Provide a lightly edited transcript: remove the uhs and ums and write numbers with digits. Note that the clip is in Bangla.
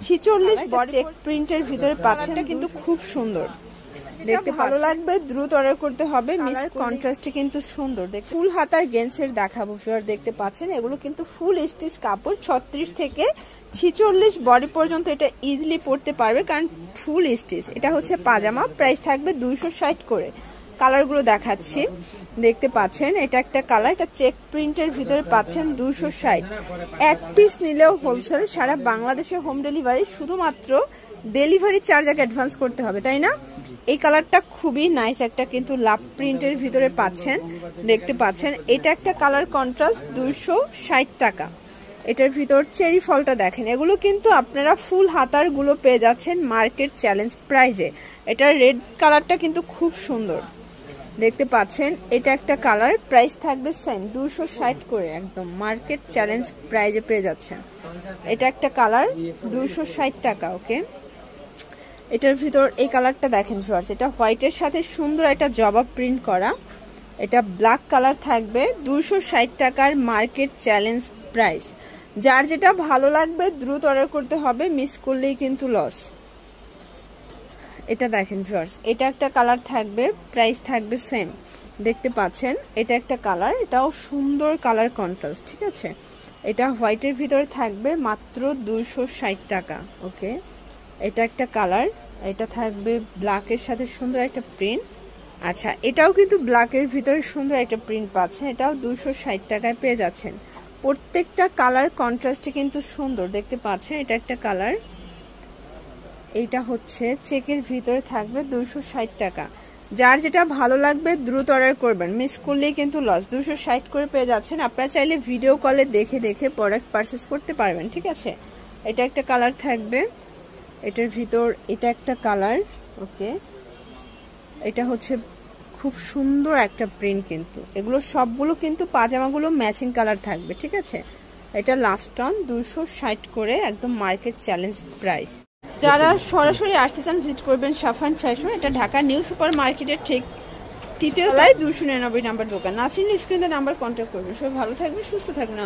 46 বডি চেক প্রিন্টের ভিতরে পাচ্ছেন, কিন্তু খুব সুন্দর দেখতে, ভালো লাগবে, দ্রুত অর্ডার করতে হবে। মিস কন্ট্রাস্টে কিন্তু সুন্দর দেখতে। ফুল হাতার গেন্সের দেখাবো ভিউয়ার, দেখতে পাচ্ছেন এগুলো কিন্তু ফুল স্টিচ কাপড়, 36 থেকে 46 বডি পর্যন্ত এটা ইজিলি পরতে পারবে, কারণ ফুল স্টিচ। এটা হচ্ছে পাজামা, প্রাইস থাকবে 260 করে। কালারগুলো দেখাচ্ছি, দেখতে পাচ্ছেন এটা একটা কালার, এটা চেক প্রিন্টের ভিতরে পাচ্ছেন 260। এক পিস নিলেও হোলসেল, সারা বাংলাদেশে হোম ডেলিভারি, শুধুমাত্র ডেলিভারি চার্জ আগে অ্যাডভান্স করতে হবে, তাই না? এই কালারটা খুবই নাইস, একটা কিন্তু লাভ প্রিন্টের ভিতরে পাচ্ছেন, দেখতে পাচ্ছেন এটা একটা কালার কন্ট্রাস্ট, 260 টাকা। এটার ভিতর চেরি ফলটা দেখেন, এগুলো কিন্তু আপনারা ফুল হাতার গুলো পেয়ে যাচ্ছেন মার্কেট চ্যালেঞ্জ প্রাইজে। এটার রেড কালারটা কিন্তু খুব সুন্দর, দেখতে পাচ্ছেন এটা একটা কালার, প্রাইস থাকবে সেম 260 করে, একদম মার্কেট চ্যালেঞ্জ প্রাইজে পেয়ে যাচ্ছেন। এটা একটা কালার 260 টাকা। ওকে, এটার ভিতর এই কালারটা দেখেন ভিউয়ার্স, এটা হোয়াইটের সাথে সুন্দর একটা জবা প্রিন্ট করা, এটা ব্ল্যাক কালার থাকবে 260 টাকার মার্কেট চ্যালেঞ্জ প্রাইস। যার যেটা ভালো লাগবে দ্রুত অর্ডার করতে হবে, মিস করলেই কিন্তু লস। এটা দেখেন ভিউয়ার্স, এটা একটা কালার থাকবে, প্রাইস থাকবে সেম, দেখতে পাচ্ছেন এটা একটা কালার, এটাও সুন্দর কালার কন্ট্রাস্ট, ঠিক আছে। এটা হোয়াইটের ভিতরে থাকবে মাত্র 260 টাকা। ওকে, এটা একটা কালার, এটা থাকবে ব্ল্যাকের সাথে সুন্দর একটা প্রিন্ট। আচ্ছা, এটাও কিন্তু ব্ল্যাকের ভিতরে সুন্দর একটা প্রিন্ট পাচ্ছেন, এটাও 260 টাকায় পেয়ে যাচ্ছেন। প্রত্যেকটা কালার কন্ট্রাস্টে কিন্তু সুন্দর, দেখতে পাচ্ছেন এটা একটা কালার, এইটা হচ্ছে চেকের ভিতরে থাকবে 260 টাকা। যার যেটা ভালো লাগবে দ্রুত অর্ডার করবেন, মিস করলেই কিন্তু লস। 260 করে পেয়ে যাচ্ছেন। আপনারা চাইলে ভিডিও কলে দেখে দেখে প্রোডাক্ট পারচেস করতে পারবেন, ঠিক আছে। এটা একটা কালার থাকবে, এটার ভিতর এটা একটা কালার। ওকে, এটা হচ্ছে খুব সুন্দর একটা প্রিন্ট, কিন্তু এগুলো সবগুলো কিন্তু পাজামাগুলো ম্যাচিং কালার থাকবে, ঠিক আছে। এটা লাস্ট অন 260 করে, একদম মার্কেট চ্যালেঞ্জ প্রাইস। যারা সরাসরি আসতে চান ভিজিট করবেন সাফান ফ্যাশন, এটা ঢাকা নিউ সুপার মার্কেটের ঠিক তৃতীয় তলায় 299 নাম্বার দোকান। না চিনলে স্ক্রিনে নাম্বার কন্ট্যাক্ট করবেন। সবাই ভালো থাকবেন, সুস্থ থাকবেন।